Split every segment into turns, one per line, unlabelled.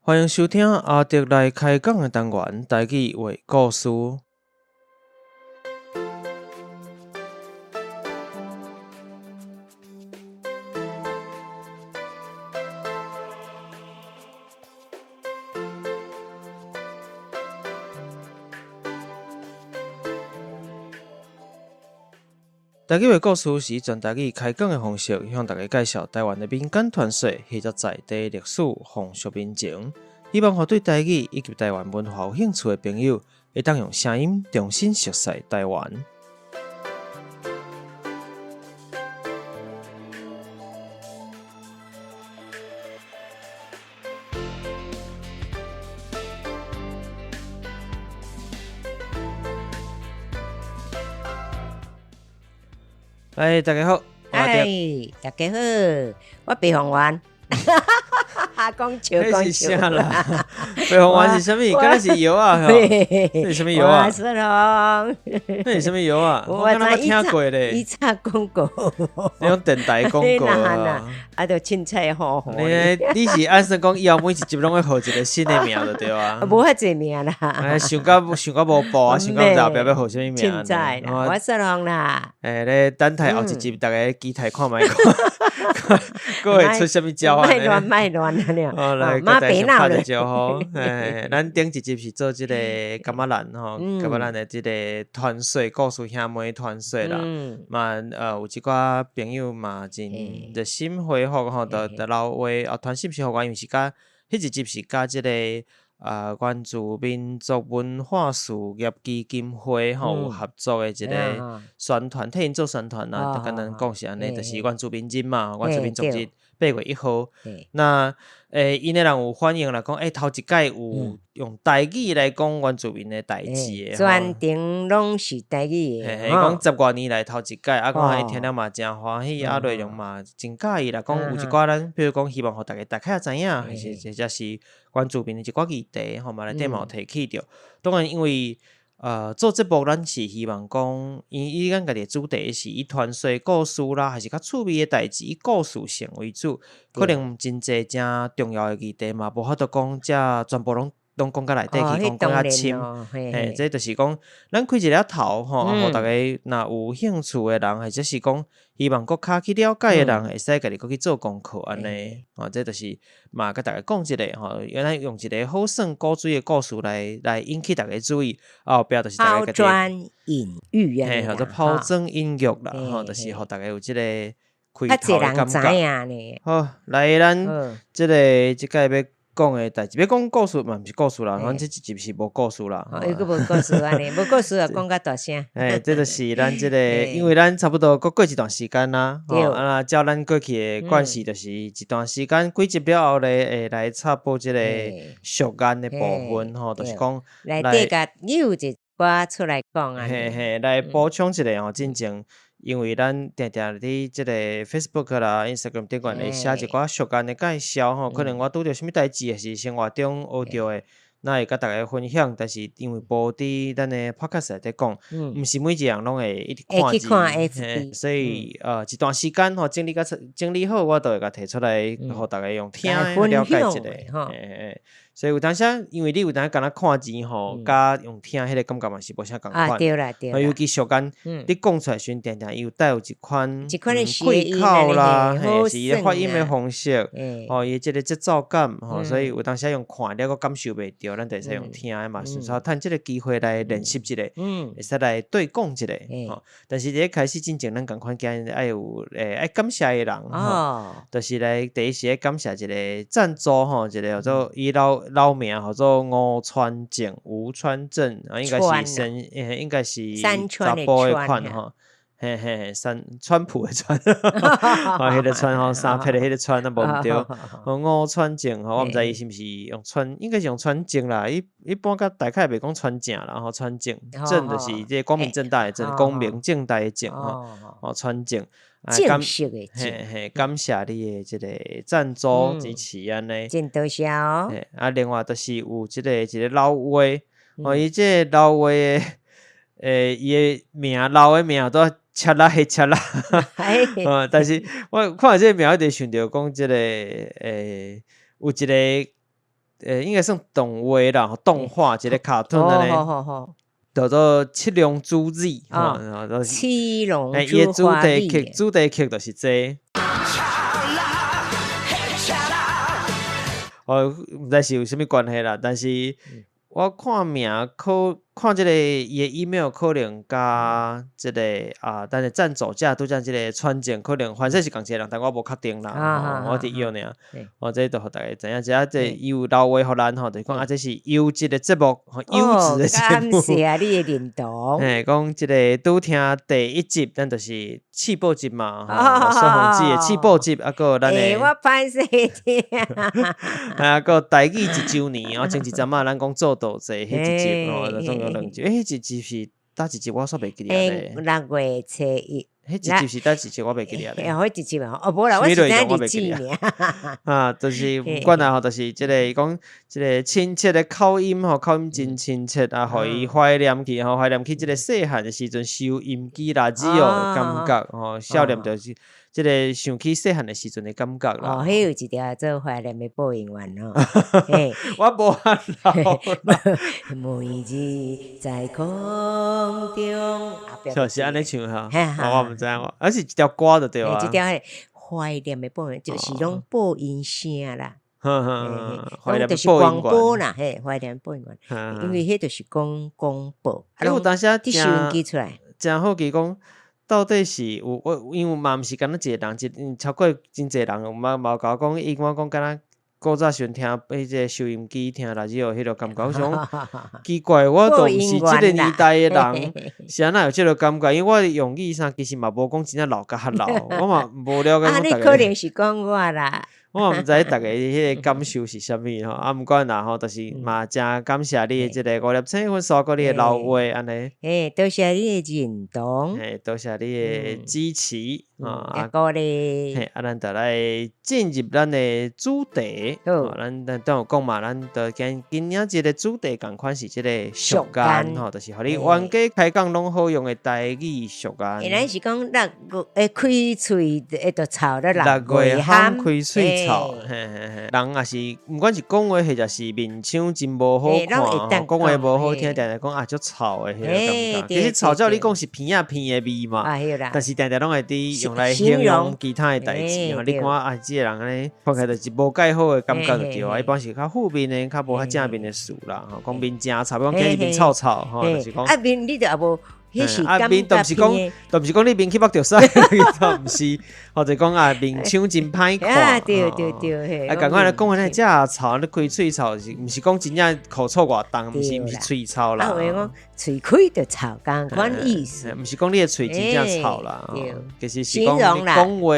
欢迎收听阿迪来开讲的单元，台语话故事。台语话故事是全台语开讲的方式，向大家介绍台湾的民间传说，或者在地历史、风俗民情。希望互对台语以及台湾文化有兴趣的朋友，会当用声音重新熟悉台湾。大家好，
嗨，大家好，我白凤丸。讲笑讲笑
啦！白凤丸是啥物？敢若是药啊？这是啥物药啊？
是咯。
那是啥物药啊？我敢若听过咧。
以前广告，
那种电台广告啊。
啊，就凊彩好好。
你是按说讲以后每一集拢会号一个新的名就对啊？
无遐济名啦。
想到无报啊，想到后壁要号啥物名？
凊彩啦，我说拢啦。
咧等待后一集，大家期待看卖看，佫会出啥物招啊？
卖乱啊！
哦，来，
马别闹
了就好。咱顶一集是做即个柑仔兰吼，柑仔兰的即个传说故事兄妹传说啦。嘛有一寡朋友嘛真热心回复吼，就留话传信息互我，因为是甲迄一集是甲即个原住民族文化事业基金会吼有合作的一个宣传，替因做宣传啦。就跟咱讲是安尼，就是原住民日嘛，原住民族日8月1号。那因的人有反映啦，讲头一届有用台语来讲原住民的代志的，
全程拢是台语的。
讲10多年来头一届，讲听了嘛真欢喜，内容嘛真介意啦。讲有一寡咱，比如讲希望互大家也知影，或者是原住民的一寡议题，吼嘛内底嘛有提起着。当然因为做节目咱是希望讲，以咱家己的主题是以传说故事啦，还是较趣味的代志，以故事性为主。可能真济真重要的议题嘛，无法度讲遮全部拢讲到内底去，讲较深。这就是讲，咱开一个头吼，互大家若有兴趣的人，或者是讲希望搁较去了解的人，会使家己搁去做功课安尼。这就是嘛，甲大家讲一个吼，原来用一个好耍古锥的故事来引起大家注意。后壁就是大家
抛砖引玉啊，
或者抛砖引玉啦，吼，就是互大家有即个开头的感觉。好，来咱即届要讲的代志，要讲故事嘛，毋是故事啦，咱即一集是无故事啦。
伊佫无故事安尼，无故事啊，讲较大声。
这就是咱即个，因为咱差不多过一段时间啦，照咱过去的惯势，就是一段时间几集了后咧，会来插播即个俗谚的部分吼，就是讲
内底甲有一寡出来讲啊。
来补充一下吼，真正。因为咱定定伫即个 Facebook 啦、Instagram 顶悬会写一寡俗谚的介绍吼，可能我拄着啥物代志，还是生活中学着的，那会甲大家分享。但是因为无伫咱的 Podcast 内底讲，毋是每一样拢会一直看字，所以一段时间吼整理好，我都会甲摕出来，互大家用听了解一下。所以有当时，因为你有当敢若看字吼，甲用听迄个感觉嘛是无啥共款。
对啦。
尤其俗谚，你讲出来时定定伊有带有一款
的
气口啦，是伊发音的方式，伊即个节奏感，所以有当时用看了个感受袂着，咱就会使用听的嘛，顺便趁即个机会来练习一下，会使来对讲一下。但是伫开始之前，咱共款今爱有爱感谢的人，就是来第一时爱感谢一个赞助吼，一个叫做伊老名叫做吴川正，应该是查甫的款吼，川普的川，迄个川吼，三撇的迄个川啊，无毋对。吴川正吼，我毋知伊是毋是用川，应该是用川正啦。一般甲大概袂讲川正啦，吼川正就是即光明正大的正，光明正大的正吼，川正。
正式的
感谢你的即个赞助支持安尼，
真多谢哦。
另外就是有一个老话，伊即个老话的，伊的老的名都切啦，但是我看即个名，我就想着讲即个有一个应该算动画啦，动画一个卡通的呢，叫做《七龙珠 Z》
七龙珠花 Z，
主题曲就是这唔知是有啥物关系啦，但是我看名看这个伊的 email 可能加这个但是赞助者拄则这个传件可能反正是同一个人，但我无确定啦，我伫约尔，这都互大家知影，这伊有留话互咱就是讲这是优质的节目，优质的节目。
感谢你的认同。
讲这个拄听第一集，咱就是试播集嘛，说红子的试播集，个咱的，
我歹势听，
个台语1周年前一阵咱讲做道济迄一集总有2集，迄一集是搭一集我煞袂记了咧。
6月初1，
迄一集是搭一集我袂记了咧。
迄一集嘛，无啦，我是知日子尔。
就是不管啦，就是即个讲，即个亲切的口音口音真亲切互伊怀念起怀念起即个细汉的时阵收音机垃圾感觉少年就是即个想起细汉的时阵的感觉啦。
迄有一条做怀念的播音员
我无法老。
每日在空中，
就是安尼唱我毋知影，而是一条歌就对啊。
一条怀念的播音，就是拢播音声啦。
怀念
就是广播啦，怀念播音员，因为迄就是讲广播，
有当时
伫收音机出来，
真好奇讲。到底是因为嘛毋是敢若一个人，超过真侪人，嘛甲我讲，伊我讲敢若古早时阵听迄个收音机听垃圾迄个感觉，我想奇怪，我都毋是即个年代的人，是安那有即个感觉？因为我用语啥其实嘛无讲真正老甲较老，我嘛无了解。
你可能是讲我啦。
我毋知大家迄个感受是啥物毋管啦就是嘛真感谢你的即个5.7分刷过你的留话安尼。
多谢你的认同。
多谢你的支持
鼓励。
咱就来进入咱的主题。咱等有讲嘛，咱就今仔日的主题同款是即个俗谚就是互你冤家开讲拢好用的台语俗谚。
咱是讲6月开喙会着吵了
6月喊开喙吵，人也是毋管是讲话或者是面相真无好看，讲话无好听，定定讲足吵的迄个感觉。其实吵照你讲是偏的味嘛，但是定定拢会伫用来形容其他的代志。你看即个人安尼看起来就是无介好的感觉就对啊。一般是较负面的，较无较正面的事啦。讲面正吵，比讲今日面臭臭，就是讲
面你就也无。
面都毋是讲你面去目着屎，都毋是，或者讲面相真歹看。
对。
赶快来讲话，遮臭，你开喙臭是毋是讲真正口臭偌重，毋是喙臭啦。
话讲喙开就臭，共款意思。
毋是讲你的喙真正臭啦，其实是讲你讲话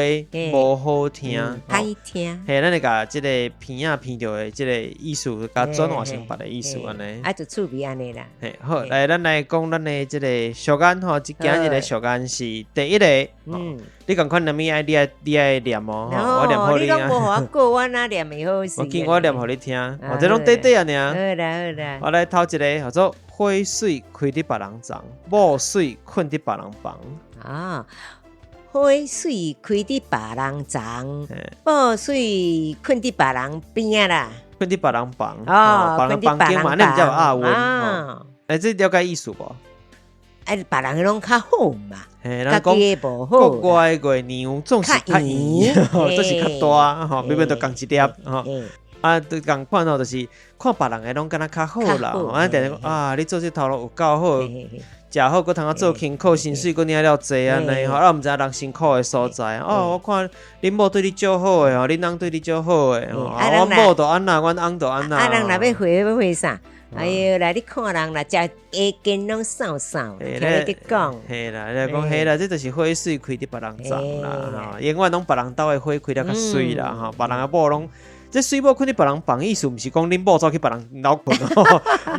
无好听，
歹听。
咱会甲即个片着的即个意思，甲转换成别的意思安尼。
就趣味安尼啦。
好，来咱来讲咱的即个俗谚即今日的俗谚是第一个。你共款你爱念我念互你
啊。你讲无互我过，我哪念会好势？
我见我念互你听，或者拢短短啊尔。
好啦。
我来头一个叫做花水开伫别人床，某水困伫别人房。
花水开伫别人床，某水困伫别人边啦。
困伫别人房，别人房间嘛，那比较有阿温。这了解意思无？
别人拢较好嘛，
家己的无好。国外月娘总是较圆，都是较大，明明都共一粒都共款就是看别人的拢敢若较好啦。定讲你做这头路有够好，食好，佮通做辛苦，薪水佮领了济安尼毋知人辛苦的所在。我看恁某对你足好的恁翁对你足好的阮某就安那，阮翁就安那。
人若要回啥？哎呦，来你看人啦，食下根拢瘦瘦，听你讲。
嘿啦，你讲嘿啦，这就是花水开伫别人床啦，永远拢别人兜的花开了较水啦，别人的某拢。这水某困伫别人房，意思毋是讲恁某走去别人楼困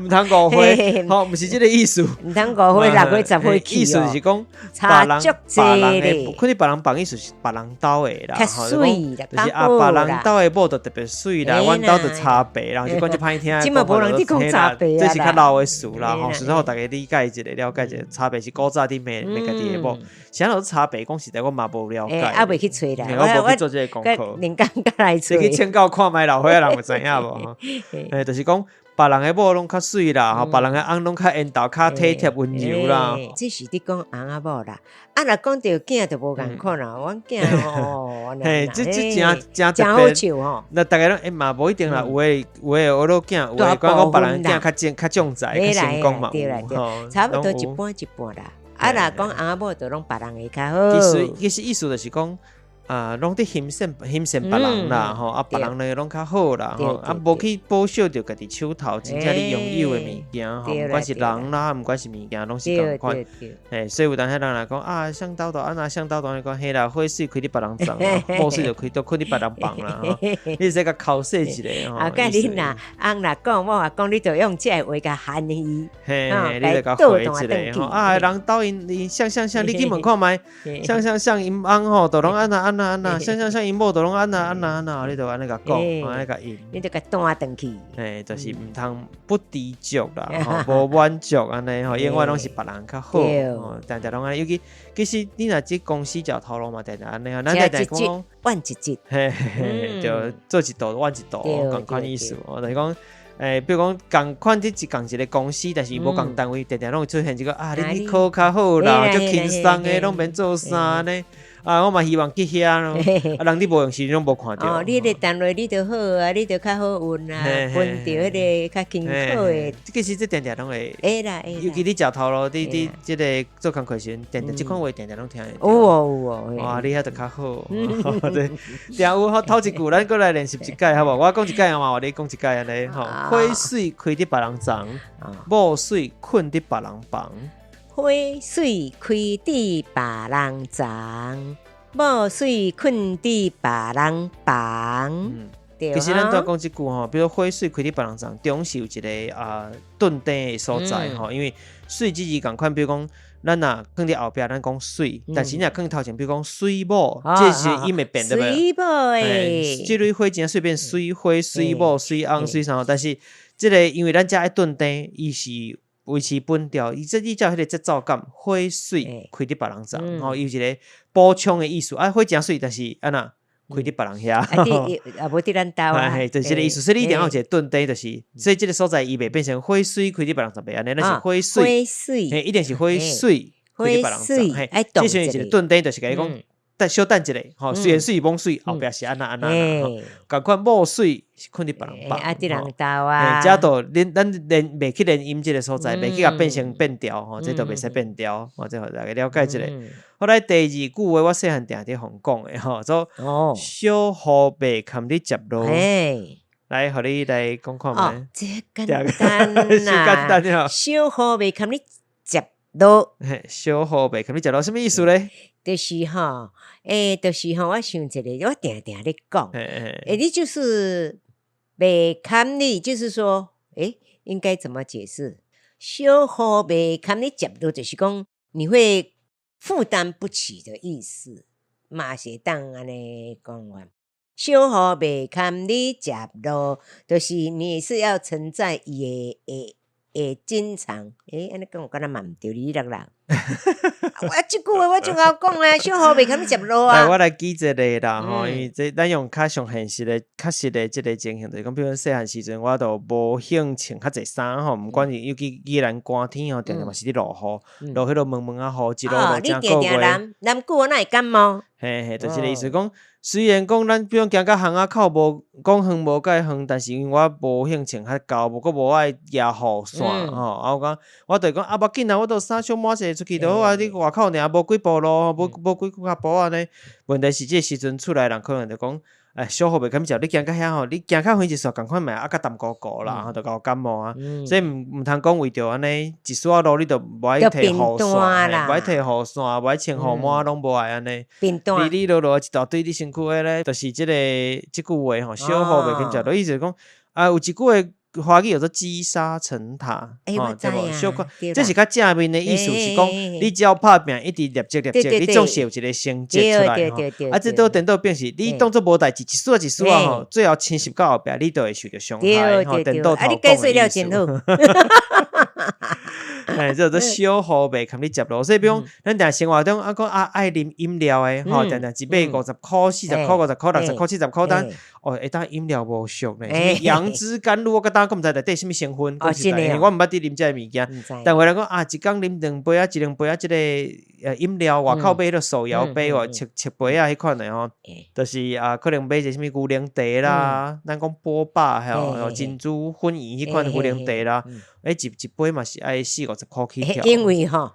毋通误会，毋是即个意思。
毋通误会，6月10岁去
意思是讲
差足济咧。
困伫别人房，意思是别人兜的啦，
较水啦，
就是别人兜的某就特别水啦，阮兜就差别啦，就讲就歹听。
即嘛无人伫讲差别
这是较老的事啦，所以大家理解一下、了解一下，差别是古早伫咩家己的某。现在都差别，讲实在我嘛无了解。
未去找啦，
我无去做这个功课。
人家来找。
你去请教看看卖老伙仔人有知影无？就是讲别人的某拢较水啦，别人的翁拢较缘投、较体贴温柔啦。
这是你讲翁仔某啦，若讲到囝就无共款啦，阮囝
嘿，这真
真好笑吼。
那大家拢嘛无一定啦，有诶我都囝，有诶讲别人囝较重在、较成功嘛，
对啦，差不多一半一半啦。若讲翁仔某就拢别人会较好。
其实意思就是讲。拢伫欣赏别人啦，吼别人呢拢较好啦，吼无去保守着家己手头真正你拥有的物件，吼，不管是人啦，不管是物件，拢是共款。所以有当遐人来讲向导安那向导你讲，嘿啦，火水开伫别人床啦，无水就开都困伫别人房啦，你说甲考试一下吼。
甲你翁若讲，我讲你就用这话甲喊伊，
嘿，你就甲回一下吼。人导因像，你去问看觅，像因翁吼，都拢安那，像因某都拢安那，你就安尼甲讲，安尼甲应，
你就甲弹转去。
就是毋通不知足啦，无满足安尼吼，永远拢是别人较好，常常拢安尼。尤其实你若即公司食头路嘛，常常安尼啊，咱常常讲
晚一节，
就做一道晚一道，共款意思。就是讲。比如讲，共款伫共一个公司，但是无共单位，常常拢会出现一个你考较好啦，足轻松诶，拢免做啥呢？我嘛希望去遐咯。人你无用时，拢无看到。
你个单位你就好啊，你就较好运啊，分到迄个较轻巧诶。
其实这常常拢会，
会啦。
尤其你食头路，你即个做工课时，常常即款话常常拢听得到。
哇，
你遐就较好。对，有头一句，咱过来练习一解，好无？我讲一解嘛，你讲一解安尼吼。火水开伫别人床，某水困伫别人房。
火水开伫别人床，某水困伫别人房。
其实咱都要讲即句吼，比如火水开伫别人床，中是有一个顿地的所在吼，因为水即字共款，比如讲咱若放伫后壁，咱讲水，但是若放头前，比如讲水某，这是伊会变对不对？
水某诶，
即类火真水变水火、水某、水翁、水啥，但是即个因为咱遮爱顿地，伊是。维持本调，伊这叫迄个节奏感，火水开伫别人床，吼，有一个补充的意思。火真水，但是安那开伫别人遐，
无伫咱兜啊，
就是这个意思。所以你一定要有一个顿地，就是所以这个所在伊袂变成火水开伫别人床，袂安尼，那是火水，一定是火水开伫别人床。这时是一个顿地，就是甲伊讲。小等一下，吼，水水蒙水，后壁是安那，共款某水是困伫别人房，
伫人兜啊，
遮都咱袂去练音即个所在，袂去甲变成变调，吼，这都袂使变调，这互大家了解一下。后来第二句话，我细汉定伫互讲诶，吼，做小雨袂堪你接落，来，互你来讲看觅。
这简单啦，小雨袂堪你接落，
小雨袂堪你接落，什么意思咧？
就是吼，我想一个，我定定咧讲，你就是袂堪你，就是说，应该怎么解释？小雨袂堪你接落，就是讲你会负担不起的意思，嘛是当安尼讲法。小雨袂堪你接落，就是你是要承载伊的珍藏，安尼讲我敢若嘛毋对，你人。我即句话我就好讲啊，小雨袂堪你接落啊。
我来举一个啦吼，因为这咱用较上现实的、确实的即个情形，就是讲，比如细汉时阵，我都无兴穿较侪衫吼，毋管是尤其宜兰寒天吼，定定嘛是咧落雨，落迄落蒙蒙啊雨，一路落正个月。
南久我哪会感冒？
就是个意思讲。虽然讲咱比如行到巷仔口无讲远无介远，但是因为我无兴穿较厚，无佫无爱压雨伞吼。我就讲无紧啊，我都衫小满势出去就好啊。你外口尔无几步路，无几步安尼。问题是这时阵出来人可能就讲，小雨袂堪接，你行到遐吼，你行较远一撮，共款嘛较淡糊糊啦，就搞感冒啊。所以毋通讲为着安尼一撮路你就无爱摕雨伞，无爱摕雨伞，无爱穿雨满，拢无爱安尼。你落一大堆你身躯诶咧，就是即句话吼，小雨袂堪接，意思是讲有一句话。华语叫做积沙成塔，
对无？
这是较正面的意思，是讲你只要拍拼，一直立即，你总是有一个成绩出来吼。这都等到变是，你当作无代志，一丝一丝吼，最后侵蚀到后壁，你都会受到伤害吼。等到头讲的意思。叫做小号袂堪你接落，所以比如咱定生活中讲爱啉饮料诶，吼，定一杯50块、40块、50块、60块、70块，但会当饮料无俗咧，什么杨枝甘露，我甲当讲毋知内底什么成分，我毋捌伫啉这物件，但有人讲一工啉2杯啊、1-2杯啊，即个饮料外口买迄个手摇杯哦，7杯啊，迄款诶吼，就是可能买一个什么牛奶茶啦，咱讲波霸还有珍珠粉圆迄款牛奶茶啦，一杯嘛是爱40-50块起跳。
因为吼，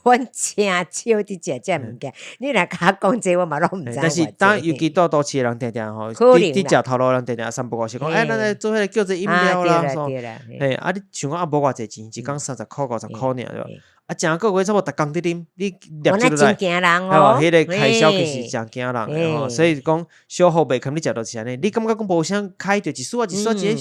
阮真少伫食这物件，你若甲我讲这，我嘛拢毋知。
但是当尤其到都市诶人定定吼，伫食头路人定定3不5时讲，咱来做迄个叫做饮料啦，你像讲无偌济钱，一工30块、50块尔对。正个月差不多逐工伫啉，你摄出来，迄个开销其实真惊人诶吼，所以讲小号袂堪你食到是安尼，你感觉讲无啥开着一丝一细项钱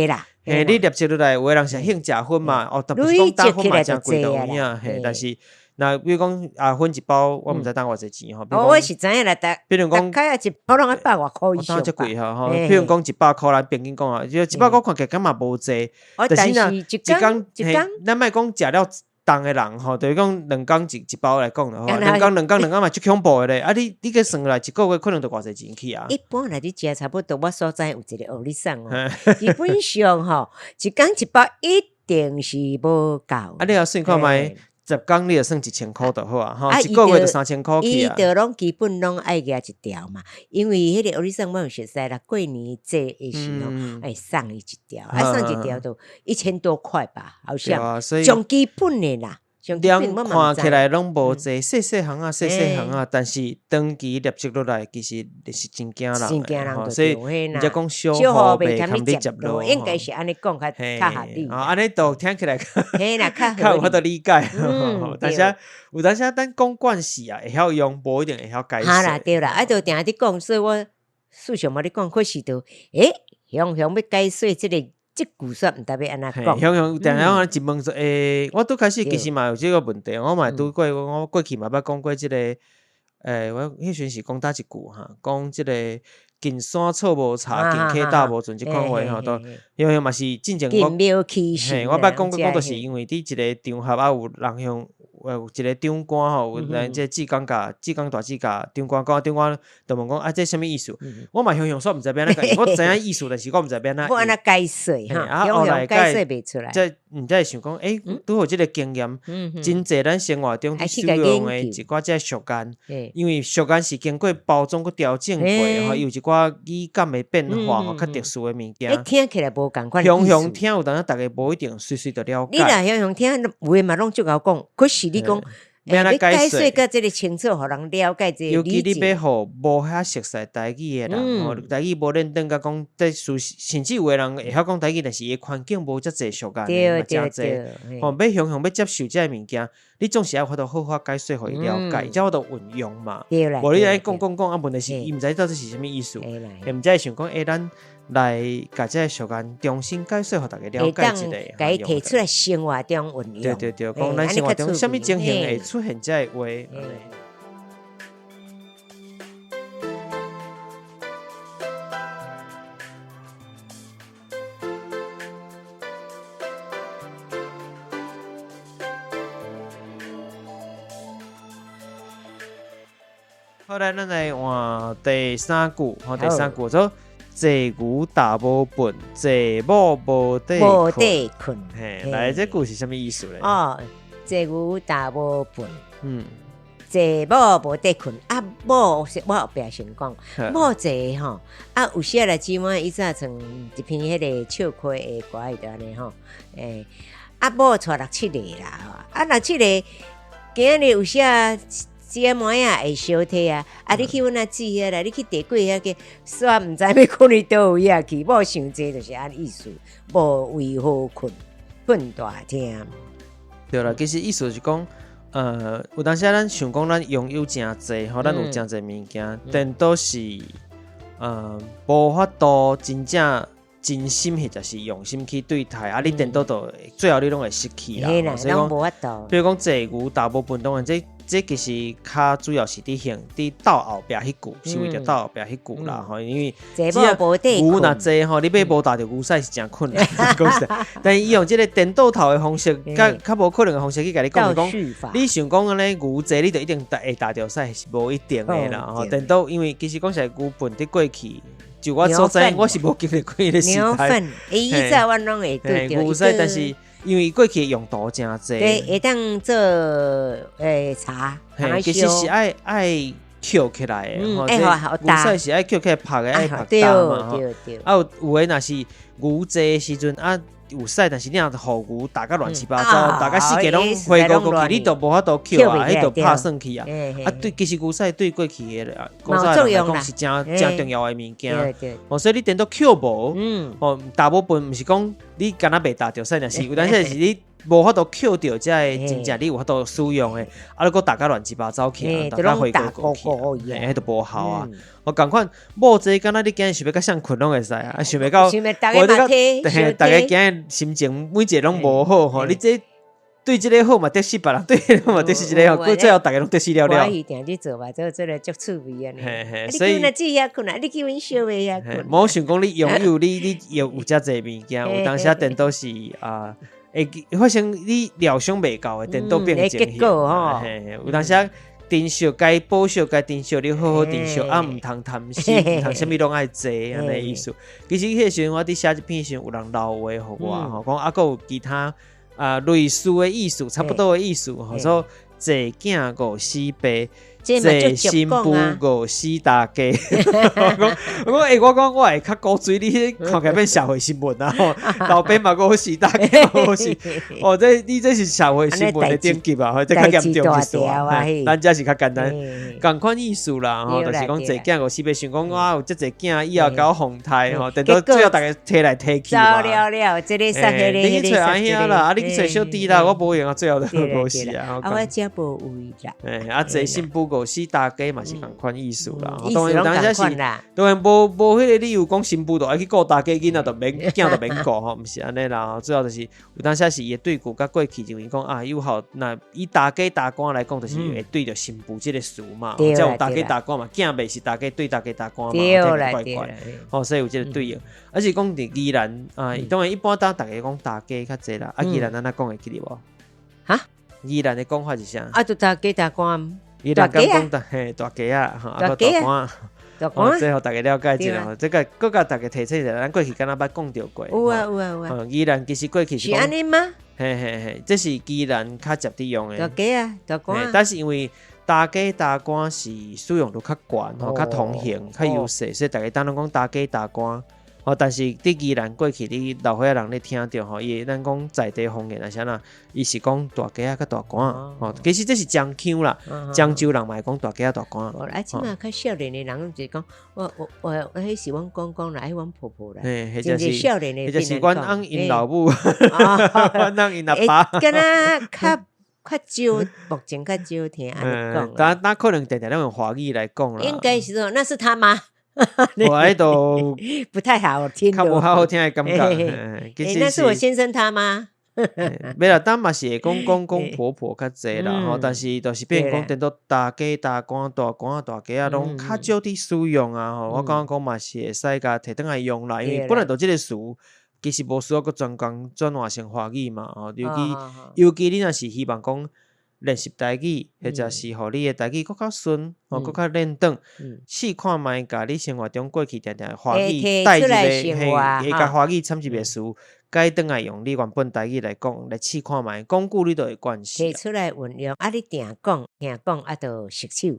啦。
你摄出来，有诶人是兴食薰嘛，但不是讲打薰嘛真贵到有影，但是。那比如讲粉一包，我毋知当偌济钱吼。
我是知影啦，
比如讲，
开一包拢100外块以上吧。
这贵吼，比如讲100块啦，平均讲啊，就100块看起来敢嘛无济，
但是
一工，咱莫讲食了重诶人吼，就是讲2工一包来讲吼，2工嘛最恐怖诶咧。你个算来一个月可能就偌济钱去啊。
一般来你食差不多，我所在有一个学你送哦，基本上吼，一工一包一定是无够。
你也算看卖。10工你就算1000块就好啊，吼，一个月就3000块去啊。
伊就拢基本拢爱压一条嘛，因为迄个欧里桑我有熟悉啦，过年这的时候爱送伊一条，送一条都1000多块吧，好像上基本的啦。
量看起来拢无济，细项啊，但是长期累积落来，其实是真惊人，所以人家讲小号袂堪你接落，
应该是安尼讲较合理。
安尼都听起来
较
有法度理解。但是有当时咱讲惯势啊，会晓用，无一定会晓解释。
啦，对啦，就定伫讲，所以我事实嘛咧讲，可是都向要解说即个。即句说毋代表安那讲，
定定一问说，我拄开始其实嘛有即个问题，我嘛拄过，我过去嘛捌讲过即个，我迄时是讲搭一句哈，讲即个近山草无茶，近溪大无船即款话吼，都因为嘛是进前
我
捌讲过，就是因为伫一个场合有人向。有一个长官吼，有人即志工大志甲长官讲，长官就问讲这什么意思？我嘛向说毋知变哪解，我知影意思，但是我毋知变哪。
我安那解说哈，后来解说袂出来。
即毋知想讲，拄好即个经验，真济咱生活中伫使用的一寡即俗言，因为俗言是经过包装佮调整过，吼，有一寡语感的变化吼，较特殊的物件。
听起来无共款。
乡听有当逐个无一定随就了解。
你若乡听，有诶嘛拢足够讲，可是你讲。要解说甲即个清楚，互人了解即个理解。
尤其你要互无遐熟悉台语诶人，台语无认真甲讲，甚至有诶人会晓讲台语，但是伊环境无遮济熟悉，真济。要向要接受即个物件，你总是要法度好好解说，互伊了解，才法度运用嘛。无你来讲，问题是伊毋知到底是啥物意思，也毋知想讲，咱来甲即个俗言重新解说，互大家了解一下。
甲伊提出来生活中运用。
对，讲咱生活中啥物情形会出现这个话。后来咱来换第三句，说。坐牛大无笨，坐某无地困。来，这句是什么意思咧？
坐牛大无笨，坐某无地困。某是我后壁先讲，某坐吼，有些来姊妹伊早从一篇迄个笑歌的歌里头安尼吼，某带6-7个啦，6-7个，今日有些。姐妹啊，会小体啊！你去阮遐煮遐啦，你去地柜遐个，煞毋知要困去倒位啊去，无想这就是安意思，无为好困大厅。
对啦，其实意思是讲，有当时咱想讲咱拥有诚济，咱有诚济物件，但都是无法度真正。真心或者是用心去对待，你电倒最后你拢会失去啦。所以讲，比如讲坐牛大无笨，当然这这其实较主要是伫倒后壁迄句，是为着倒后壁迄句啦吼，因为
这牛
若济吼，你要无打着牛屎是真困难，讲实在。但是伊用这个电倒头的方式，较无可能的方式去甲你讲，你想讲安尼牛济，你就一定会打着屎是无一定的啦吼。电倒因为其实讲实牛粪伫过去。就我所知，我是无经历过迄个时代。
牛粪，以前我拢会对着。
牛屎，但是因为过去用途真济，
对，会当做茶，
其实是爱捡起来的，吼，牛屎是爱捡起来拍的，爱拍干嘛吼。有诶，若是牛济的时阵啊。有屎，但是你若互牛打甲乱七八糟，打甲世界拢回过去，你都无法度捡啊，迄都拍算去啊。对，其实牛屎对过去的古早人来讲是真重要的物件。所以你电到捡无，大部分毋是讲你敢若袂打着屎，但是有当时是你无法度捡着，才会真正你有法度使用的。你搁打甲乱七八糟去，打甲回过去，迄都无效啊。我共款，某这敢若你今日想要甲谁困拢会使啊，想要到，
大家
今日心情每一个拢无好吼，你这对这个好嘛得死别人，对这个嘛得死一个好，最后大家拢得死了了。
我一定去做吧，做个足趣味啊！所以你自己遐困啊，你去阮小妹遐困。
莫想讲你拥有你有遮济物件，有当时电都是啊，会发生你料想袂到的电都变成
结果吼。
有当时。珍惜该保守该珍惜，你好好珍惜，啊，唔通贪心，唔通啥物拢爱坐安尼意思。其实迄个时阵我伫写一篇时，有人留话互我吼，讲还有其他类似的意思，差不多的意思，吼，说坐囝五死爸。这新妇五死大家，我讲我会较古锥，你看起来变社会新闻啊！老爸嘛五死大家，你这是社会新闻的典籍啊，这较严重一点。咱这是较简单，同款意思啦，吼，就是讲坐囝五死爸，想讲我有这坐囝以后搞风台，吼，等到最后大家摕来摕去嘛。
这个杀迄个，
你去找阿兄啦，你去找小弟啦，我无用啊，最后都无死啊。
我遮无位
啦。坐新妇五死大家嘛是同款意思啦，
当然当时是，
当然无迄个理由讲新妇就爱去顾大家囡仔，就免囝就免顾吼，毋是安尼啦。主要就是有当时是伊会对旧甲过去就讲啊，有效那以大家大官来讲，就是会对着新妇即个词嘛，即有大家大官嘛，囝袂是大家对大家大官嘛，
对啦对啦，
所以有即个对应。而且讲伫宜兰啊，当然一般当大家讲大家较济啦，宜兰安怎讲会记得无？
哈？
宜兰的讲法是啥？
就大家大官。
大家讲大家啊，大官，最后大家了解一下，这个各甲大家提醒一下，咱过去敢若捌讲到过。
有啊。
宜兰其实过去
是安尼吗？
嘿，这是宜兰较接地用的。
大家啊，大官。
但是因为大家大官是使用度较悬吼，较通行，较优势，所以大家当然讲大家大官。但是伫宜兰过去，你老岁仔人咧听着吼，伊咱讲在地方言啊，啥啦，伊是讲大家啊，甲大官吼，其实这是漳腔啦，漳州人嘛会讲大家啊，大官。
即马较少年的人就是讲，我迄是阮公公啦，迄阮婆婆啦，真是少年的。
迄就是阮翁因老母，阮翁因阿爸。
敢若较少，目前较少听安尼讲。
那可能定定用华语来讲啦。
应该是说，那是他吗？
我喺度
不太好听，
较无好听的感觉。
那是我先生他吗？
没啦，咱嘛是会讲公公婆婆较济啦，但是就是变讲等到大家大官大官大家啊，拢较少伫使用啊。我刚刚讲嘛是会使甲摕转来用啦，因为本来就即个词其实无需要个专讲转换成华语嘛。尤其你若是希望讲。练习台语，或者是互你的台语更较顺，更较练转。试看卖，甲你生活中过去定定华语带一个，会甲华语掺一个词，改转来用你原本台语来讲，来试看卖，讲久你都会惯势。
摕出来运用，你定讲就熟手。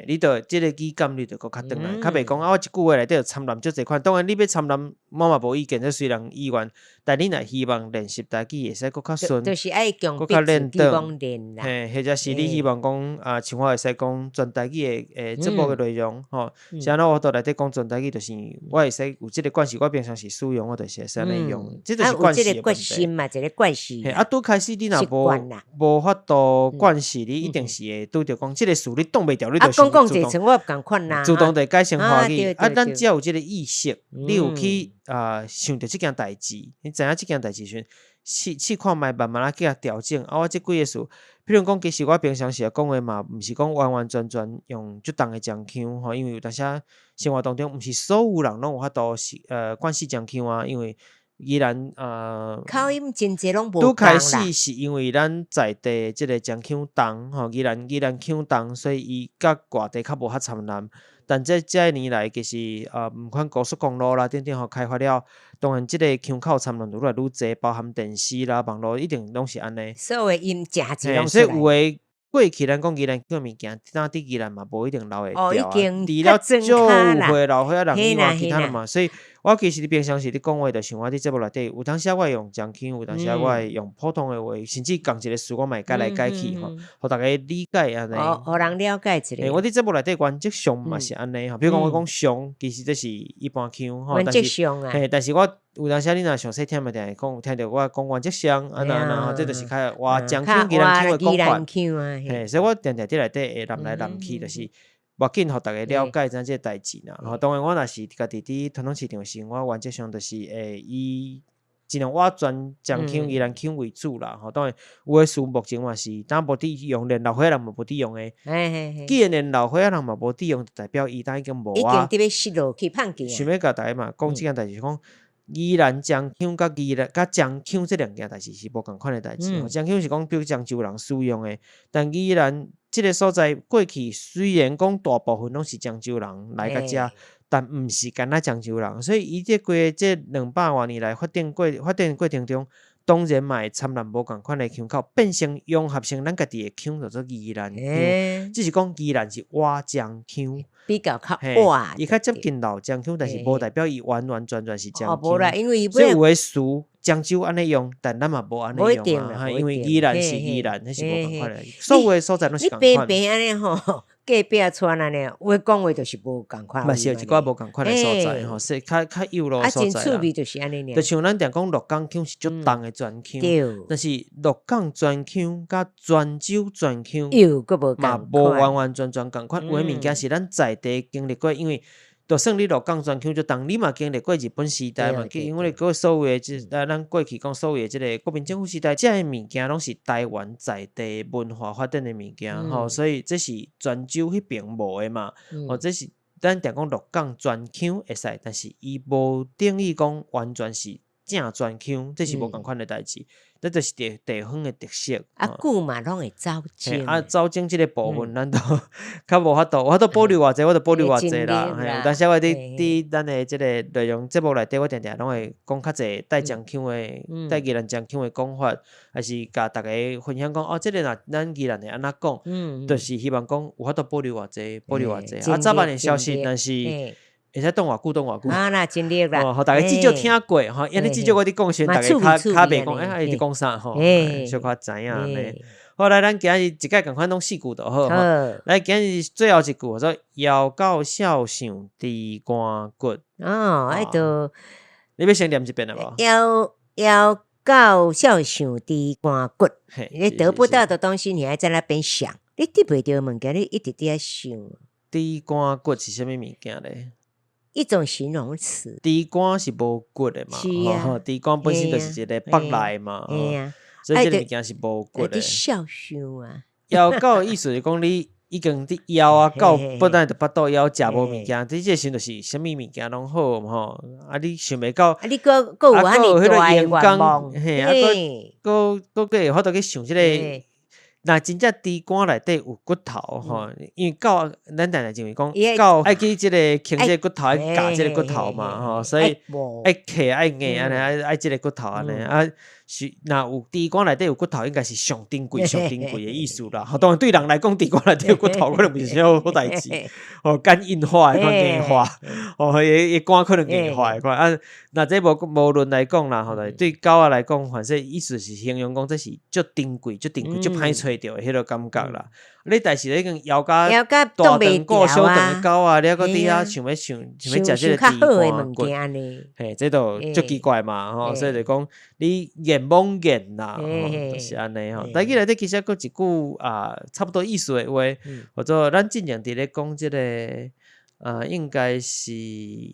你就即个语感，你就更较转来，较袂讲我一句话内底就掺杂足侪款。当然，你要掺杂，我嘛无意见，这虽然意愿，但你若希望练习台语，会使更较顺，
就是爱强
更较练
转。
或者是你希望讲像我会使讲全台语的节目的内容，像我都内底讲全台语，就是我会使有即个惯势，我平常时使用，我就是会使安尼用，这就是惯势的问题
嘛，一个惯势。
拄开始你若无法度惯势，你一定是会拄着讲即个词你挡袂掉，你就是主动地改成华语。咱只要有即个意识，你有去想着即件代志，你知影即件代志时。试看卖，慢慢去甲调整。我即几个词，比如讲，其实我平常时讲话嘛，毋是讲完完全全用足重的漳腔吼，因为有当时生活当中，毋是所有人拢有法度惯习漳腔啊，因为宜兰
口音真济拢无
拄开始是因为咱在地即个漳腔重吼，宜兰腔重，所以伊甲外地较无遐参南。但这年来其实毋管高速公路啦，等等吼开发了，当然即个腔口参南愈来愈济，包含电视啦、网络一定拢是安尼。
所有音正济拢
所以有诶过去咱讲宜兰腔物件，呾伫宜兰嘛无一定留会掉啊。除了少有岁老岁仔人以外，其他人嘛，所以我其实平常时咧讲话，就像我伫节目内底，有当时我会用漳腔，有当时我会用普通诶话，甚至共一个词我嘛会改来改去吼，互大家理解安尼。
互人了解一下。
我伫节目内底原则上嘛是安尼吼，比如讲我讲上，其实这是一般腔吼，
原则上啊。
但是我有当时你若详细听嘛，定会讲听着我讲原则上安那吼，这就是较话漳腔、宜兰腔诶讲法。所以我定伫内底会南来南去，就是无要紧，互大家了解咱即个代志啦。吼，当然我若是家己伫传统市场时，我原则上就是会以尽量我全漳腔、宜兰腔为主啦。吼，当然有诶事目前嘛是当无伫用，连老岁仔人嘛无伫用诶。既然连老岁仔人嘛无伫用，代表伊当已经无啊。
已经伫要失落去判去。
想要甲大家嘛讲即件代志，讲宜兰漳腔甲漳腔这两件代志是无共款诶代志。漳腔是讲比如漳州人使用诶，但宜兰即个所在过去虽然讲大部分拢是漳州人来甲遮，但毋是干那漳州人，所以伊这规这200多年来发展过程中，当然嘛会参南无共款诶腔口，变成融合成咱家己诶腔，叫做宜兰腔。只是讲宜兰是瓦漳腔。
比较哇，
伊较接近老漳腔，但是无代表伊完全是漳腔。
无啦，因为
所以有诶词漳州安尼用，但咱嘛无安尼用啊。因为宜兰是宜兰，迄是无共款诶。所有诶所在拢是共款。
你平平安尼吼，隔壁村安尼，有讲话就是无共款。
嘛是有一寡无共款诶所在吼，是较幼路所在啦。
真趣味就是安尼尔。
就像咱定讲鹿港腔是足重诶全腔，但是鹿港全腔甲泉州全腔嘛无完全共款。有诶物件是咱在地经历过，因为就算你鹿港全腔就当你嘛经历过日本时代嘛，因为个所有诶咱过去讲所有诶即个国民政府时代，遮诶物件拢是台湾在地文化发展诶物件吼，所以这是泉州迄边无诶嘛，这是咱定讲鹿港全腔会使，但是伊无定义讲完全是正全腔，这是无共款诶代志。这就是地方诶特色。
久嘛拢会走精。
走精即个部分，咱都较无法度，我都保留偌济，我都保留偌济啦。但是我伫咱诶即个内容节目内底，我定定拢会讲较济带漳腔诶、带宜兰漳腔诶讲法，还是甲大家分享讲即个若咱宜兰会安怎讲，就是希望讲有法度保留偌济，保留偌济。早晚诶消息，但是会使当偌久。
那尽力啦。
互大家至少听过吼，因为至少我伫讲时，大家较袂讲，伊伫讲啥吼，小可知影安尼。好来，咱今日一概共款拢4句就好。来，今日最后一句叫做“枵狗孝上猪肝骨”。
迄都
你要先念一遍了无？
枵狗孝上猪肝骨。你得不到的东西，你还在那边想，你得不到物件，你一直伫遐想。
猪肝骨是啥物物件咧？
一种形容词。
猪肝是无骨的嘛？
是啊。
猪肝本身就是一个腹内嘛。所以这个物件是无骨的。
孝想啊。
枵狗意思是讲你已经伫枵啊，狗本来就巴肚枵食无物件，这时就是啥物物件拢好吼。你想袂到，
你个有迄
个
眼光，
个会法度去想即个。那真正猪肝内底有骨头吼，因为狗咱常常认为讲狗爱去即个啃即个骨头，爱夹即个骨头嘛吼，所以爱摕爱硬安尼，爱即个骨头安尼是若有猪肝内底有骨头，应该是上珍贵的意思啦。当然对人来讲，猪肝内底有骨头可能不是啥好代志，肝硬化的款硬化，伊肝可能硬化的款。那这无论来讲啦，对狗仔来讲，反正意思是形容讲这是足珍贵、足歹找着的迄个感觉啦。你但是你讲枵甲大肠骨、小肠的狗啊，你还搁伫遐想要食即个猪肝骨，这都足奇怪嘛吼。所以就讲你眼蒙眼啦，就是安尼吼。但係内底其实搁一句差不多意思的话，或者咱之前伫咧讲即个应该是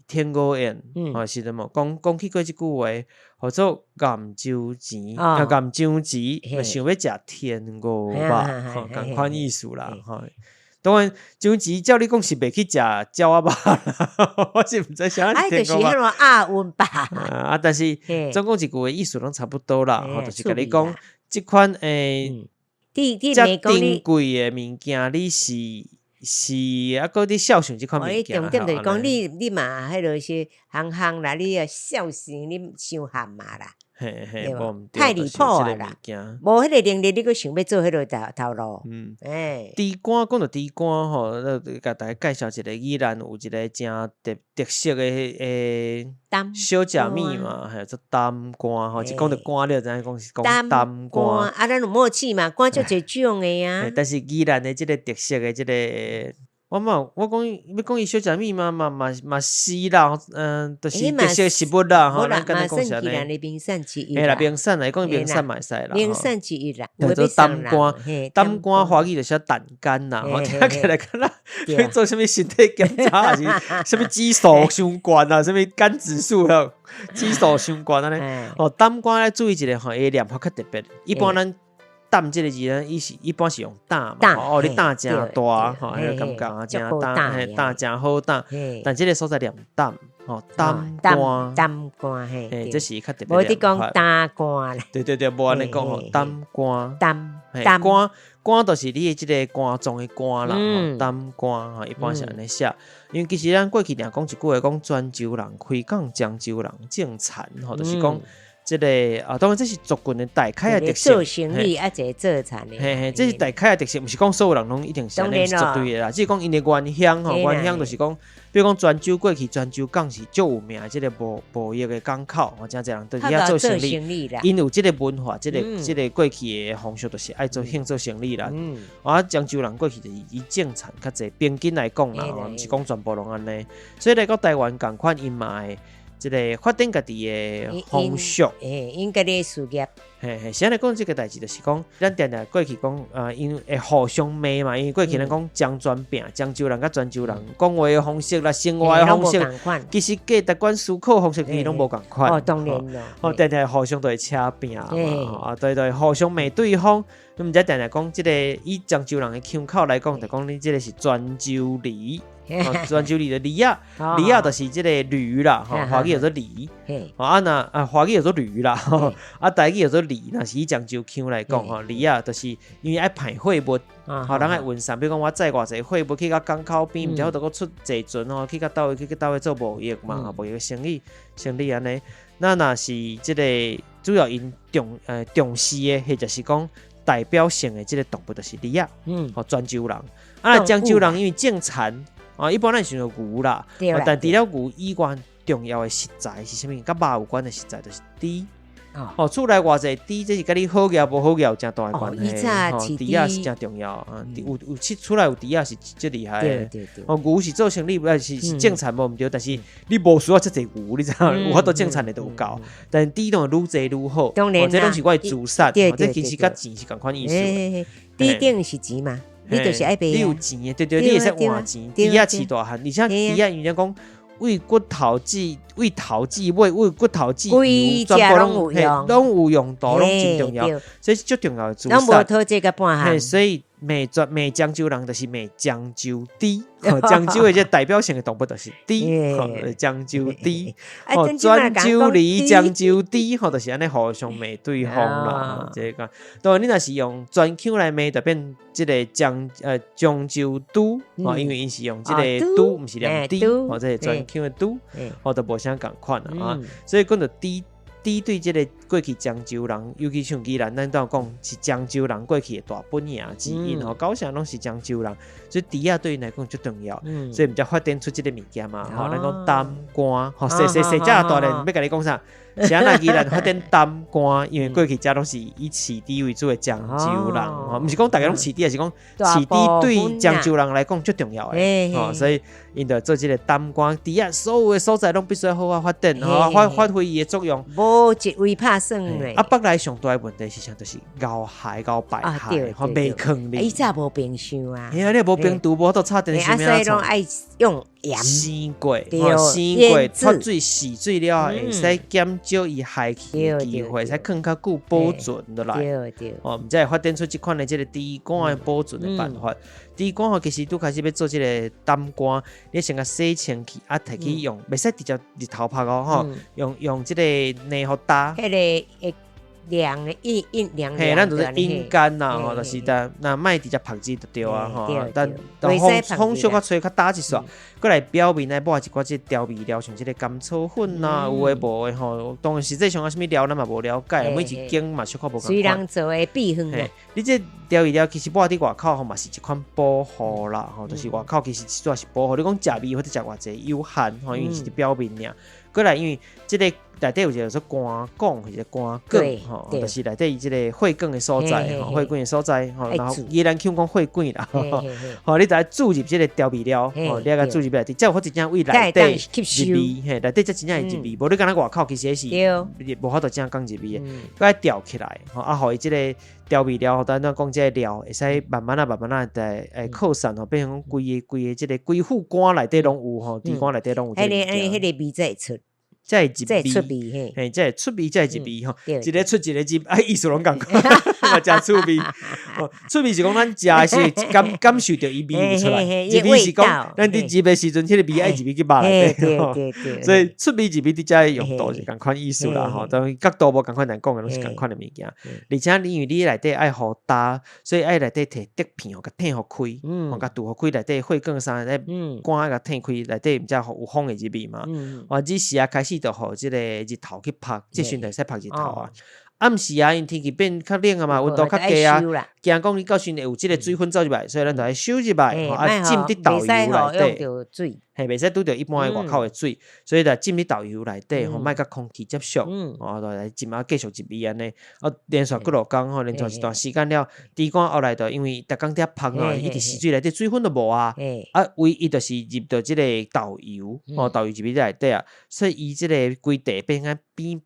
天狗宴，是的嘛？讲起过这句话，或者咸州钱，咸州钱，想要食天狗吧，同款意思啦，当然，酒钱照你讲是袂去食鸟仔肉啦，我是毋知啥是天狗肉。
就是阿温吧。
但是总共一句话意思拢差不多啦，就是甲你讲，即款遮珍贵的物件，你是啊，搁你孝顺即款物件。
重点就是讲你嘛，迄落是行啦，你要孝顺，你伤含嘛啦。太离谱啊啦！无迄个能力，你阁想要做迄个头路？
猪肝讲到猪肝吼，甲大家介绍一个，宜兰有一个真特色的小食物嘛，还有做担肝吼，一讲到肝了，知影讲是讲担肝。
啊，咱有默契嘛，肝就侪种的呀。
但是宜兰的即个特色的即个。我讲要讲伊小食物嘛是啦，就是特色食物啦，吼，咱敢若讲啥呢？
啦，名产之一
啦，名产啦，伊讲名产嘛会使啦，
名产之一啦。
叫做担肝华语就是胆肝啦，吼，听起来敢若去做啥物身体检查还是啥物指数伤悬啊，啥物肝指数啊，指数伤悬啊咧。胆肝咧注意一下吼，伊念法较特别，一般咱。担这个字呢，一般是用担嘛，你担真大，迄个感觉啊，真担真好担，但这个所在念担，担
肝，
嘿，这是较特别。
无你讲担肝咧，
对，无安尼讲吼，担肝，肝就是你的这个肝脏的肝啦，担肝一般是安尼写，因为其实咱过去讲一句话，讲泉州人开讲，漳州人种田，就是讲。这个当然这是族群的大概的特色，
做生意啊，这做产的，
这是大概的特色，不是讲所有人拢一定是安尼绝对的啦。只是讲因的原乡吼，原乡就是讲，比如讲泉州过去，泉州港是足有名的，这个贸易的港口，真侪人都伫遐做生意，因有这个文化，这个过去的风俗就是爱做兴做生意啦。漳州人过去就是以种田较侪，平均来讲啦，毋是讲全部拢安尼，所以来到台湾共款因嘛的。这个发展家己的风俗，
应该的事业。
现在讲这个代志，就是讲，咱定定过去讲，因会互相骂嘛，因为过去咱讲漳泉饼，漳州人甲泉州人讲话的方式啦，生活的方式，其实价值观思考方式其实拢无共款。
当然咯。
定定互相都会车饼嘛，对，互相骂对方。咁毋则定定讲，这个以漳州人的腔口来讲，就讲你这个是泉州梨。泉州梨的梨啊，梨啊就是这个驴啦，华语叫做梨，华语叫做驴啦，台语叫做梨。那是以漳州腔来讲，梨啊就是因为爱排货物，人爱运送，比如讲我载偌济货物去到港口边，毋则我都搁出坐船去到倒位做贸易嘛，贸易生意安尼。那若是这个主要因重视的，或者是讲代表性的这个动物就是梨啊，泉州人。漳州人因为种田。一般咱想到牛啦，但除了牛以外，重要的食材是啥物？甲肉有关的食材就是猪。厝内偌济猪，这是甲你好咬无好咬有真大的关系。猪啊是真重要啊，有厝内有猪啊是真厉害的。牛是做生意是种田无毋对，但是你无需要遮济牛，你知道有法度种田的都有够。但猪当然愈济愈好，这拢是我的主产，这其实甲钱是共款意思。
猪顶是钱嘛？你就是爱卖，
你有钱的，对，你会使换钱，猪仔饲大汉，而且猪仔因为讲为骨头制买，为骨头制油，全部拢有用途，拢真重要，所以是最重要的主产。
咱无讨这个半项，
所以骂漳州人就是骂漳州猪，漳州的这代表性的动物就是猪，漳州猪，泉州梨、漳州猪，就是安尼互相骂对方啦。这个，当然你若是用泉腔来骂，就变这个漳州猪，因为因是用这个猪，不是念猪，或者是泉腔的猪，就无啥共款啊。所以讲到猪对这个过去漳州人，尤其像宜兰，咱都有讲是漳州人过去的大本营之一，高雄拢是漳州人，所以猪啊对因来讲最重要，所以毋才发展出这个物件嘛。咱讲担肝，谁大人要甲你讲啥？是安那宜兰发展担肝，因为过去遮拢是以饲猪为主的漳州人，毋是讲大家拢饲猪，而是讲饲猪对漳州人来讲最重要的，所以因着做这个担肝猪啊，所有的所在拢必须要好好发展，发挥伊的作用。
无一位拍算嘞。
北来上大的问题是啥？就是枵害、枵败害，袂坑哩。
伊早无冰箱啊，
你无冰厨，无都插电视咩？
所以拢爱用
生过，生过脱水洗水了，会使减少伊害去的机会，使更较久保存落来。毋才会发展出即款的即个猪肝的保存的办法。猪肝其实拄开始要做即个胆肝，你先甲洗清气，摕去用，袂使直接日头拍哦，用即个泥互打。
凉的凉，
嘿，咱就是阴干啦，吼，就是那莫直接拍子就对啊，吼，但风小可吹较打一撮，过来表面来抹一寡即调味料，像即个甘草粉啦，有诶无诶吼，当然实际上啊，什么料咱嘛无了解，每一间嘛小可无共款。
虽然做诶秘方
嘿，你这调味料其实抹伫外口吼嘛是一款保护啦，吼，就是外口其实主要是保护。你讲食味或者食偌济有限，吼，因为是表面尔。过来因为即个内底有一个说肝管或者肝梗吼，就是内底伊即个血管的所在吼，血管的所在吼，然后依然讲血管啦，吼，你再注入即个调味料，吼，你甲注入内底，才有法真正为内底入味，嘿，内底才真正会入味，无你敢若外口其实是无法度真正讲入味的，佮调起来，吼，啊，互伊即个调味料，咱讲即个料会使慢慢在扩散吼，变成规个即个规副肝内底拢有吼，猪肝内底拢有。
迄个味才会出。
才会入
味，
嘿，才会出味，才会入味吼。一个出一个入，意思拢共款，嘛真出味。出味是讲咱食的是感受到伊味有出来，入味是讲咱伫入的时阵，迄个味爱入味去肉内底。所以出味入味伫遮用途是共款意思啦吼。当然角度无共款，咱讲的拢是共款的物件。而且因为你内底爱好搭，所以爱内底摕竹片甲挺互开，甲拄互开内底血管啥咧，肝甲挺开内底，毋才有风的入味嘛。或者是啊开始。就互即个日头去晒，即阵就使晒日头啊。暗时啊，因天气变较冷啊嘛，温度较低啊，惊讲你到时会有即个水分走入来，所以咱就爱收入来，浸伫豆油内底。嘿，袂使拄着一般的外口的水，所以就浸伫豆油内底，吼，莫甲空气接触，就来浸啊，继续入味安尼。连续几落工吼，连续一段时间了，猪肝后来就因为逐工伫拍啊，伊伫洗水内底水分都无啊，唯一就是入到即个豆油，豆油入味内底啊，所以伊即个规地变啊变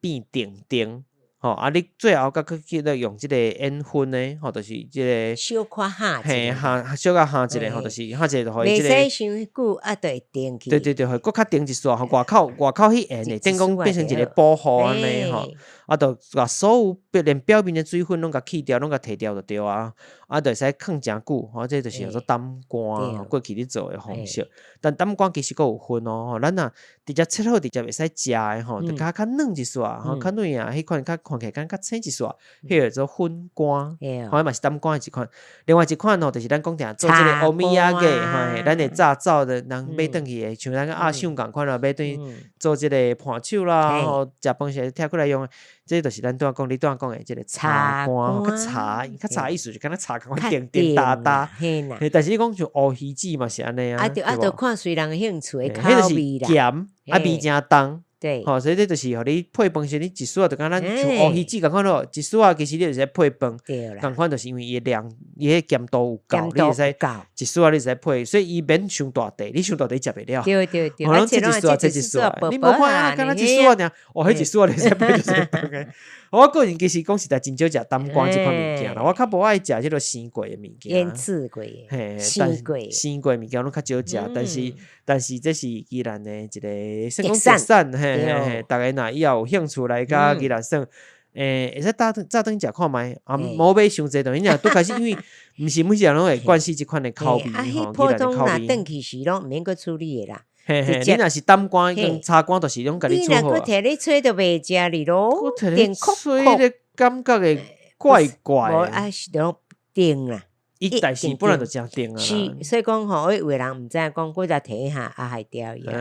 定。吼，你最后去用即个烟熏呢，吼，就是即个
小可下，
嘿下小可下一个，吼，就是下一个就互伊即个。
袂使伤久啊，就会定去。
对，会搁较定一撮，吼，外口迄烟的，等讲变成一个保护安尼吼，就把所有连表面的水分拢甲去掉，拢甲摕掉就对啊，就会使放诚久，吼，这就是叫做胆肝过去咧做的方式。但胆肝其实佫有分哦，咱若直接切好直接袂使食的吼，就较嫩一撮，吼，较嫩啊，迄款看起来较青一撮，迄个做粉肝，好嘛是胆肝的一款。另外一款吼，就是咱讲定做即个欧米亚嘅，咱会炸走的，人买转去的，像咱个阿香共款啦，买转做即个盘手啦，吼，食饭时贴过来用。这就是咱拄仔讲，你拄仔讲的即个茶肝，较茶意思就敢若茶肝定搭，但是你讲像乌鱼子嘛是安尼啊，
就看随人兴趣的口味啦，
咸味真重。
对，
吼，所以这就是互你配饭时，你一丝啊，就敢咱像乌鱼子共款咯，一丝啊，其实你就是配饭，共款就是因为伊量，伊迄咸度有够，你会使一丝啊，你使配，所以伊免伤大地，你伤大地食袂了。
对，
咱这一丝啊，这一丝啊，你无看啊，敢若一丝啊尔，迄一丝啊，你使配就是饭的。我个人其实讲实在真少食胆肝即款物件啦，我较无爱食即落生过的物件，
腌制过的，
生过物件我较少食，但是这是宜兰的一个算讲特产，嘿，大家若以后有兴趣来甲宜兰省，会使早顿食看觅，无买伤济，等于若拄开始，因为毋是每一人拢会惯习即款的口味吼，
普通若转去时拢毋免阁处理的啦。
你若是胆肝跟茶肝，就是拢甲你做好。
你若摕咧吹就袂食哩咯，
摕咧吹咧感觉会怪怪。
无啊是拢定啦，
伊但是本来就真定啊。
是，所以讲吼，有诶人毋知影讲，搁再摕下啊害掉伊啊，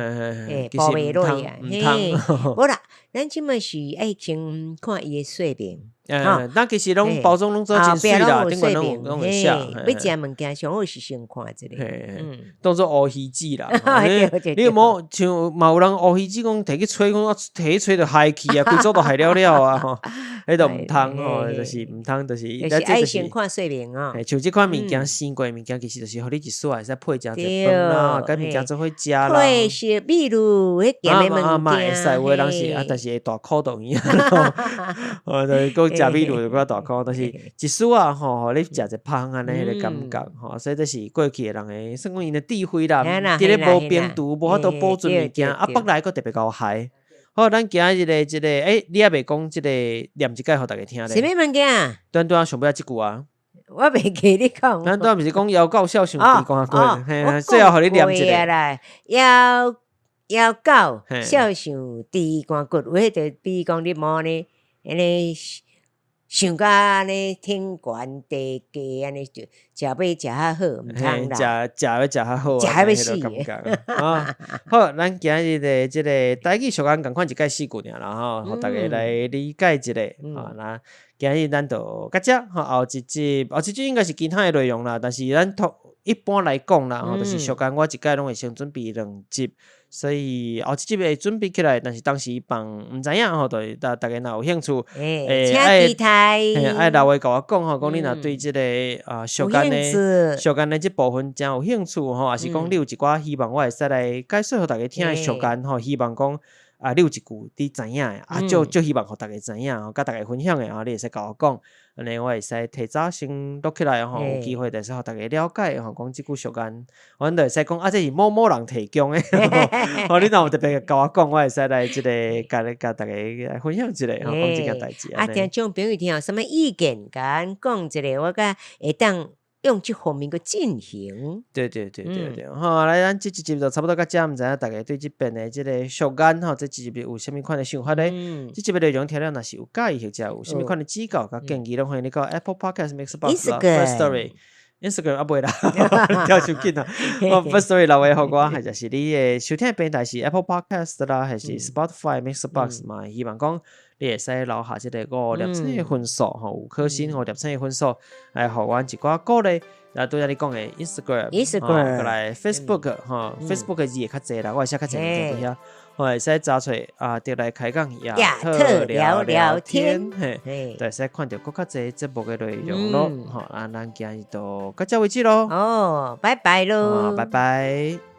保袂落啊，无啦，咱即满是爱先看伊诶说明。
咱其实拢包装拢做真水啦，顶管拢会写。要
食物件上好是先看一个，
当做乌鱼子啦。你有无像嘛有人乌鱼子讲摕去吹，讲摕去吹就害去啊，规组都害了啊吼，迄都毋通吼，就是毋通，就是
爱先看说明哦。
像即款物件生过物件，其实就是互你一丝会使配诚济饭啦，甲物件做伙食啦。
配是比如迄咸的物件，
会使有诶人是但是会大苦动伊啊，就是食米露有够大颗，但是一丝啊吼，互你食一芳安尼迄个感觉吼，所以这是过去的人诶，算讲因的智慧啦，伫咧无病毒、无法度保存物件，啊，北来佫特别够害。好，咱今日的即个，你也袂讲即个念一解互大家听咧。
什么物件？
短短上尾即句啊。
我袂记你讲。
咱短毋是讲枵狗孝顺弟讲过，嘿，最后互你念一个。
枵狗孝顺弟讲过，有迄个比如讲你无呢，安尼想甲安尼天悬地低安尼，就食要食较好，毋通啦。
食要食较好，
食要死
好，咱今日的即个台语俗谚共款一解4句尔啦吼，互大家来理解一下。吼，那今日咱就到这，吼，后一集应该是其他的内容啦，但是咱一般来讲啦，吼，就是俗谚我一解拢会先准备2集。所以后一集会准备起来，但是当时放毋知影吼，就大家若有兴趣，
请期待，
爱留话甲我讲吼，讲你若对即个俗谚的即部分真有兴趣吼，也是讲你有一寡希望我会使来解说互大家听的俗谚吼，希望讲你有一句你知影的，就希望互大家知影吼，甲大家分享的你会使甲我讲。安尼我会使提早先录起来吼，有机会就是互大家了解吼，讲即句俗谚，阮就会使讲这是某某人提供的，吼，你若有特别甲我讲，我会使来即个甲大家分享一下吼，讲即件代志。
听众朋友听有什么意见，甲咱讲一下，我甲会当用这方面去进行。
对，好，来咱这一集就差不多到这，毋知影大家对这边的这个俗谚吼，这一集有啥物款的想法咧？这集的内容听了若是有介意或者有啥物款的指教甲建议，拢欢迎你到 Apple Podcast、Mixbox、Firstory。Instagram 袂啦，跳手紧啊！Firstory 留话互我，或者是你的收听平台是 Apple Podcast 啦，还是 Spotify、Mixbox 嘛？希望讲你会使留下即个5粒星的分数吼，5颗星5粒星的分数，来互阮一寡鼓励。对下你讲的 Instagram， 过来 Facebook 吼，Facebook 字会较济啦，我会写较济伫遐，我会使查出就来开讲亚特聊聊天，嘿，就会使看到更较济节目的内容咯，吼，咱今日就到这为止咯，
拜拜咯，
拜拜。